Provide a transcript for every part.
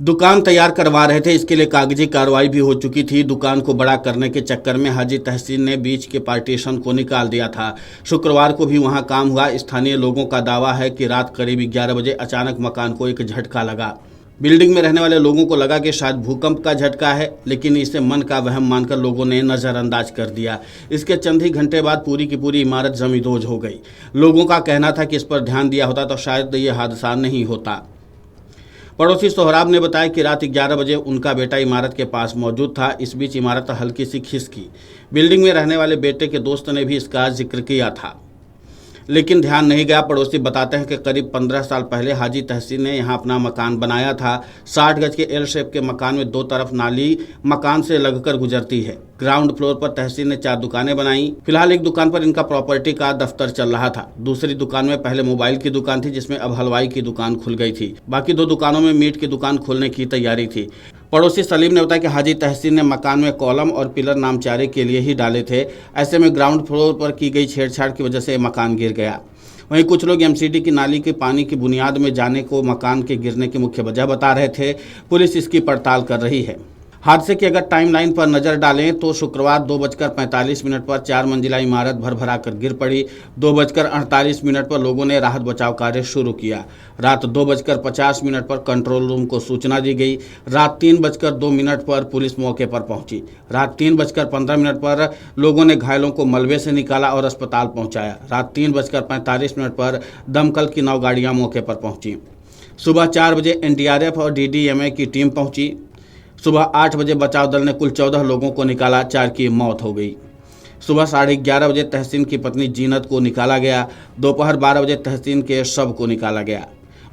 दुकान तैयार करवा रहे थे। इसके लिए कागजी कार्रवाई भी हो चुकी थी। दुकान को बड़ा करने के चक्कर में हाजी तहसीन ने बीच के पार्टीशन को निकाल दिया था। शुक्रवार को भी वहां काम हुआ। स्थानीय लोगों का दावा है कि रात करीब 11 बजे अचानक मकान को एक झटका लगा। बिल्डिंग में रहने वाले लोगों को लगा कि शायद भूकंप का झटका है, लेकिन इसे मन का वहम मानकर लोगों ने नज़रअंदाज कर दिया। इसके चंद ही घंटे बाद पूरी की पूरी इमारत जमींदोज हो गई। लोगों का कहना था कि इस पर ध्यान दिया होता तो शायद ये हादसा नहीं होता। पड़ोसी सोहराब ने बताया कि रात 11 बजे उनका बेटा इमारत के पास मौजूद था। इस बीच इमारत हल्की सी खिसकी। बिल्डिंग में रहने वाले बेटे के दोस्त ने भी इसका जिक्र किया था, लेकिन ध्यान नहीं गया। पड़ोसी बताते हैं कि करीब 15 साल पहले हाजी तहसीन ने यहाँ अपना मकान बनाया था। 60 गज के एल शेप के मकान में 2 तरफ नाली मकान से लगकर गुजरती है। ग्राउंड फ्लोर पर तहसीन ने 4 दुकानें बनाई। फिलहाल एक दुकान पर इनका प्रॉपर्टी का दफ्तर चल रहा था। दूसरी दुकान में पहले मोबाइल की दुकान थी, जिसमें अब हलवाई की दुकान खुल गई थी। बाकी 2 दुकानों में मीट की दुकान खोलने की तैयारी थी। पड़ोसी सलीम ने बताया कि हाजी तहसीन ने मकान में कॉलम और पिलर नामचारे के लिए ही डाले थे। ऐसे में ग्राउंड फ्लोर पर की गई छेड़छाड़ की वजह से मकान गिर गया। वहीं कुछ लोग एमसीडी की नाली के पानी की बुनियाद में जाने को मकान के गिरने की मुख्य वजह बता रहे थे। पुलिस इसकी पड़ताल कर रही है। हादसे की अगर टाइमलाइन पर नजर डालें तो शुक्रवार 2:45 पर 4 मंजिला इमारत भरभरा कर गिर पड़ी। 2:48 पर लोगों ने राहत बचाव कार्य शुरू किया। रात 2:50 पर कंट्रोल रूम को सूचना दी गई। रात 3:02 पर पुलिस मौके पर पहुंची। रात 3:15 पर लोगों ने घायलों को मलबे से निकाला और अस्पताल पहुंचाया। रात 3:45 पर दमकल की 9 गाड़ियां मौके पर पहुंची। सुबह 4 बजे एनडीआरएफ और डीडीएमए की टीम पहुंची। सुबह 8 बजे बचाव दल ने कुल 14 लोगों को निकाला। 4 की मौत हो गई। सुबह 11:30 बजे तहसीन की पत्नी जीनत को निकाला गया। दोपहर 12 बजे तहसीन के शव को निकाला गया।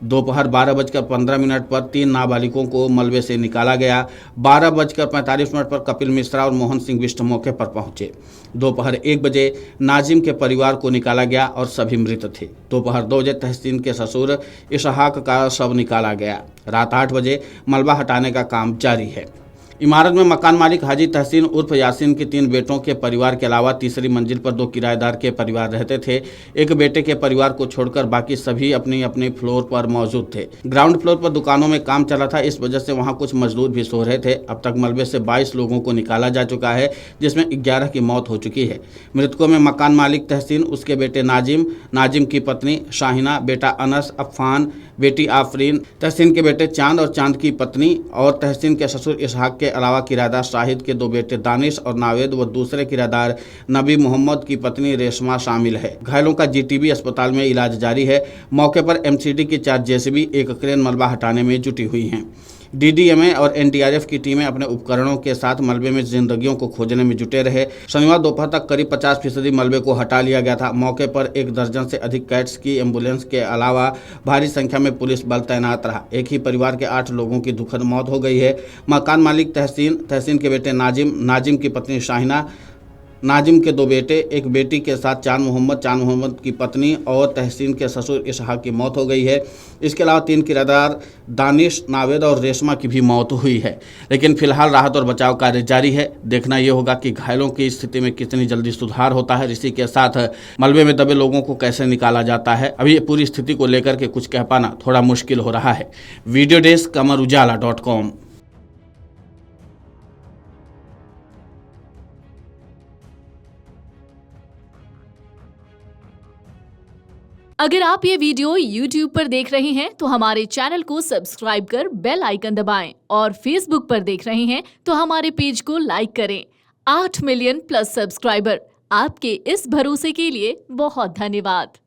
दोपहर 12:15 पर 3 नाबालिगों को मलबे से निकाला गया। 12:45 पर कपिल मिश्रा और मोहन सिंह बिष्ट मौके पर पहुंचे। दोपहर 1 बजे नाजिम के परिवार को निकाला गया और सभी मृत थे। दोपहर 2 बजे तहसीन के ससुर इसहाक का शव निकाला गया। रात 8 बजे मलबा हटाने का काम जारी है। इमारत में मकान मालिक हाजी तहसीन उर्फ यासीन के 3 बेटों के परिवार के अलावा तीसरी मंजिल पर 2 किराएदार के परिवार रहते थे। एक बेटे के परिवार को छोड़कर बाकी सभी अपने अपने फ्लोर पर मौजूद थे। ग्राउंड फ्लोर पर दुकानों में काम चला था, इस वजह से वहां कुछ मजदूर भी सो रहे थे। अब तक मलबे से 22 लोगों को निकाला जा चुका है, जिसमें 11 की मौत हो चुकी है। मृतकों में मकान मालिक तहसीन, उसके बेटे नाजिम, नाजिम की पत्नी शाहिना, बेटा अनस, अफान, बेटी आफरीन, तहसीन के बेटे चांद और चांद की पत्नी और तहसीन के ससुर इसहाक के अलावा किराएदार शाहिद के 2 बेटे दानिश और नावेद व दूसरे किराएदार नबी मोहम्मद की पत्नी रेशमा शामिल है। घायलों का जीटीबी अस्पताल में इलाज जारी है। मौके पर एमसीडी की 4 जेसीबी, 1 क्रेन मलबा हटाने में जुटी हुई हैं। डीडीएमए और एनडीआरएफ की टीमें अपने उपकरणों के साथ मलबे में जिंदगियों को खोजने में जुटे रहे। शनिवार दोपहर तक करीब 50% मलबे को हटा लिया गया था। मौके पर 1 दर्जन से अधिक कैट्स की एम्बुलेंस के अलावा भारी संख्या में पुलिस बल तैनात रहा। एक ही परिवार के 8 लोगों की दुखद मौत हो गई है। मकान मालिक तहसीन, तहसीन के बेटे नाजिम, नाजिम की पत्नी शाहिना, नाजिम के 2 बेटे, एक बेटी के साथ चांद मोहम्मद की पत्नी और तहसीन के ससुर इसहाक की मौत हो गई है। इसके अलावा 3 किराएदार दानिश, नावेद और रेशमा की भी मौत हुई है। लेकिन फिलहाल राहत और बचाव कार्य जारी है। देखना ये होगा कि घायलों की स्थिति में कितनी जल्दी सुधार होता है। इसी के साथ मलबे में दबे लोगों को कैसे निकाला जाता है, अभी पूरी स्थिति को लेकर के कुछ कह पाना थोड़ा मुश्किल हो रहा है। Video desk amarujala.com। अगर आप ये वीडियो YouTube पर देख रहे हैं तो हमारे चैनल को सब्सक्राइब कर बेल आइकन दबाएं और Facebook पर देख रहे हैं तो हमारे पेज को लाइक करें। 8 मिलियन प्लस सब्सक्राइबर, आपके इस भरोसे के लिए बहुत धन्यवाद।